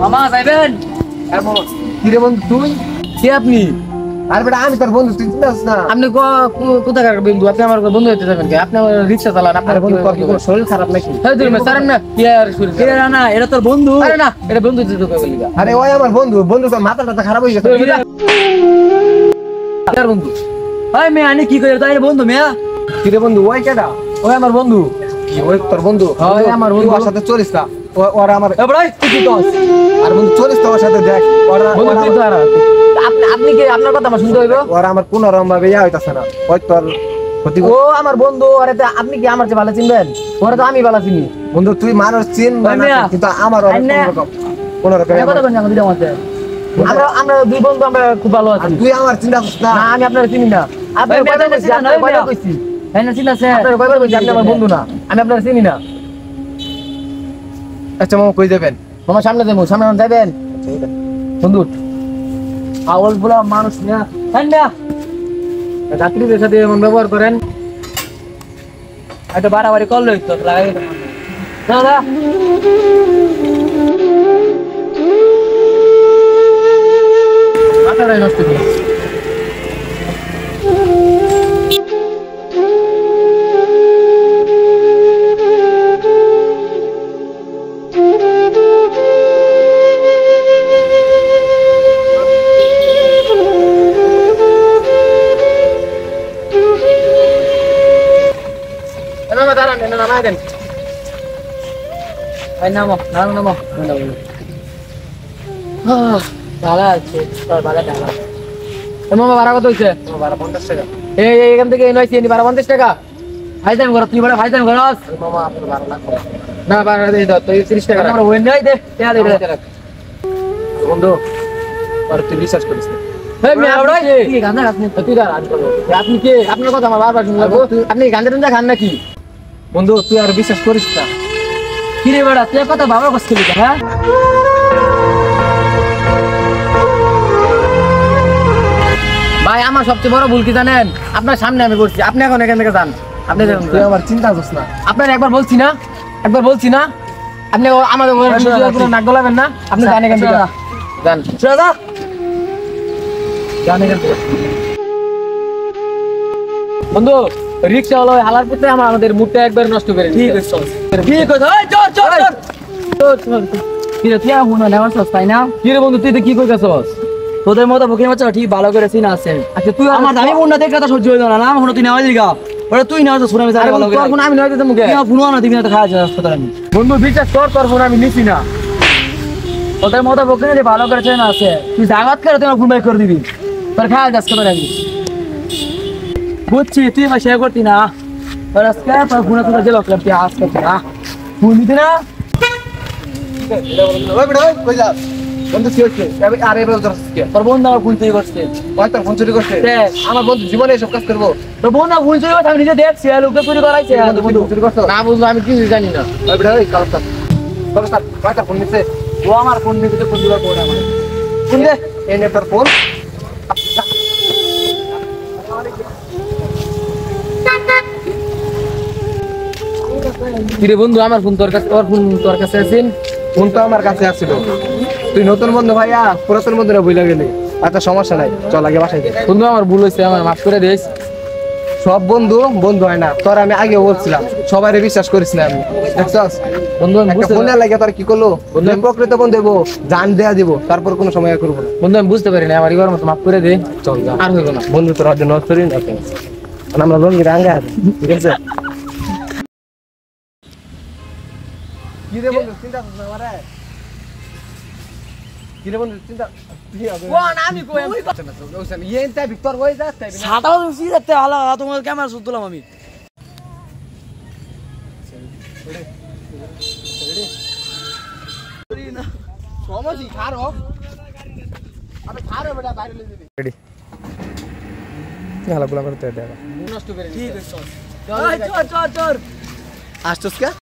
মামা যাইবেন এমন কি রে বন্ধু তুই কে আপনি আর বেটা আমি তোর বন্ধু তুই চিনিস না আপনি কোথাকার বন্ধু আপনি আমার বন্ধু হতে যাবেন কি আপনি আমার রিকশা চালান আপনার আরে বন্ধু তোর কি কোনো শরীর খারাপ নাকি হ্যাঁ তুমি স্যার না কি আর শুরু কে না এটা তোর বন্ধু আরে না এটা বন্ধু দিতে কই বলি আরে ওই আমার বন্ধু বন্ধু তো মাথাটা খারাপ হয়ে গেছে কার বন্ধু ভাই মে আনি কি করে তাই বন্ধু মিয়া কি রে বন্ধু ওই কেডা ওই আমার বন্ধু কি ওই তোর বন্ধু ওই আমার বন্ধু ওর সাথে চলিস না ওরা আমার এ বড়াই তুই কি দস আর বন্ধু চলিস তো ওর সাথে দেখ ওরা বন্ধু তুই তো আর আপনি কি আপনার কথা আমার শুনতে হইব ওরা আমার কোন রকম ভাবে ইয়া হইতাছে না ওই তোর ক্ষতি ও আমার বন্ধু আরে আপনি কি আমার চেয়ে ভালো চিনবেন ওরা তো আমি ভালো চিনি বন্ধু তুই মানুষ চিন কিন্তু আমার কোন রকম কথা বলেন আমাদের মধ্যে আমরা দুই বন্ধু আমরা খুব ভালো আছি তুই আমার চিন্তা করছিস না না আমি আপনার চিনি না আপনি কয়বার কইছি আপনি কয়বার কইছি হ্যাঁ না চিনা স্যার আপনি কয়বার কইছি আপনি আমার বন্ধু না আমি আপনার চিনি না আচ্ছা মামা কই যাবেন তোমার সামনে যাবো সামনে যাবেন বন্ধু আওয়াজ বলা মানুষ না হ্যাঁ না যাত্রীদের সাথে এমন ব্যবহার করেন এটা বাড়াবাড়ি করলে তো লাগাই দাদা মাথাটাই নষ্ট করে নামো ভালো আছে ভালো টাকা মামা ভাড়া কত হয়েছে 50 টাকা এখান থেকে নয়ছি 50 টাকা ফাইজাম করো তুই বড় ফাইজাম করো মামা আপনার ভালো লাগবে না ভাড়া দিয়ে দাও তুই 30 টাকা আমরা ওই নয় দে বন্ধু আর তুই রিসার্চ করিস না আপনি কে আপনার কথা আমার বারবার শুনলাম আপনি গাঁজা টাঞ্জা খান নাকি বন্ধু তুই আর বিশ্বাস করিস না কি রে বেড়া তুই কথা বাবার কাছ থেকে হ্যাঁ ভাই আমার সবচেয়ে বড় ভুল কি জানেন আপনার সামনে আমি করছি আপনি এখন এখান থেকে যান আপনি তুই আমার চিন্তা করছিস না আপনার একবার বলছি না আপনি আমাদের নাক গলাবেন না আপনি জান এখান থেকে যান জান এখান থেকে বন্ধু রিক্সা হলো হালার পথে আমাদের মুডটা একবার নষ্ট করে ঠিক আছে কি রে তুই এখন নেওয়ার তাই না কি রে বন্ধু তুই কি কইতাছস তোদের মতো বকির বাচ্চা ঠিক ভালো করে চিন আছে আচ্ছা তুই আমার দামি মুন্না দেখে কথা সহ্য হইল না হলো তুই নেওয়া দিগা ওরা তুই নেওয়া শুনে আমি ভালো করে তোর ফোন আমি নয় দিতে মুখে তুই ফোন না দিবি না তো খাওয়া যায় হাসপাতালে আমি বন্ধু বিশ্বাস কর তোর ফোন আমি নিছি না তোদের মতো বকির যে ভালো করে চিন আছে তুই জাগাত করে তুই ফোন বাই করে দিবি তোর খাওয়া যাস কত আমি বুঝছি তুই আমার শেয়ার করতি না তোর আজকে তোর ফোনে তোর যে লোক তুই আজকে না ফোন দিতে না ওই বেটা কই যা বন্ধু কি হচ্ছে আরে এবার কি তোর বন্ধু আমার ফোন চুরি করছে ওই তোর ফোন চুরি করছে আমার বন্ধু জীবনে এসব কাজ করবো তোর বন্ধু ফোন চুরি করছে আমি নিজে দেখছি লোকে চুরি করাইছে বন্ধু চুরি করছো না বুঝলো আমি কিছু জানি না ওই বেটা ওই কালটা ওই তোর ফোন নিছে ও আমার ফোন নিতে ফোন দিবার পরে আমার ফোন দে এই নে তোর ফোন কিরে বন্ধু আমার ফোন তোর কাছে তোর কাছে আছেন ফোন তো আমার কাছে আসছিল তুই নতুন বন্ধু ভাইয়া পুরাতন বন্ধুরা ভুলে গেলি আচ্ছা সমস্যা নাই চল আগে বাসায় যাই বন্ধু আমার ভুল হয়েছে আমার মাফ করে দিস সব বন্ধু বন্ধু হয় না তোর আমি আগে বলছিলাম সবাই বিশ্বাস করিস না আমি দেখছস বন্ধু আমি বুঝতে ফোনে লাগে তোর কি করলো প্রকৃত বন্ধু দেবো জান দেয়া দিব তারপর কোনো সময় করবো না বন্ধু আমি বুঝতে পারি না আমার এবার মতো মাফ করে দে চল যা আর হইব না বন্ধু তোর জন্য করি না আমরা লঙ্গি রাঙ্গা ঠিক আছে কি রে বন্ধু চিন্তা করছ না আমারে কি রে বন্ধু চিন্তা কি হবে ও না আমি কই ওইসব ইয়েনটা ভিতর হয়ে যাচ্ছে সাটাও সিজাতে হালা তোমার ক্যামেরা শুট দিলাম আমি সমঝি খারো আবে খারো বেটা বাইরে লই দিবি রেডি কি হালা গুলা করতে দেবা নষ্ট করে ঠিক আছে চল চল চল আসছস কে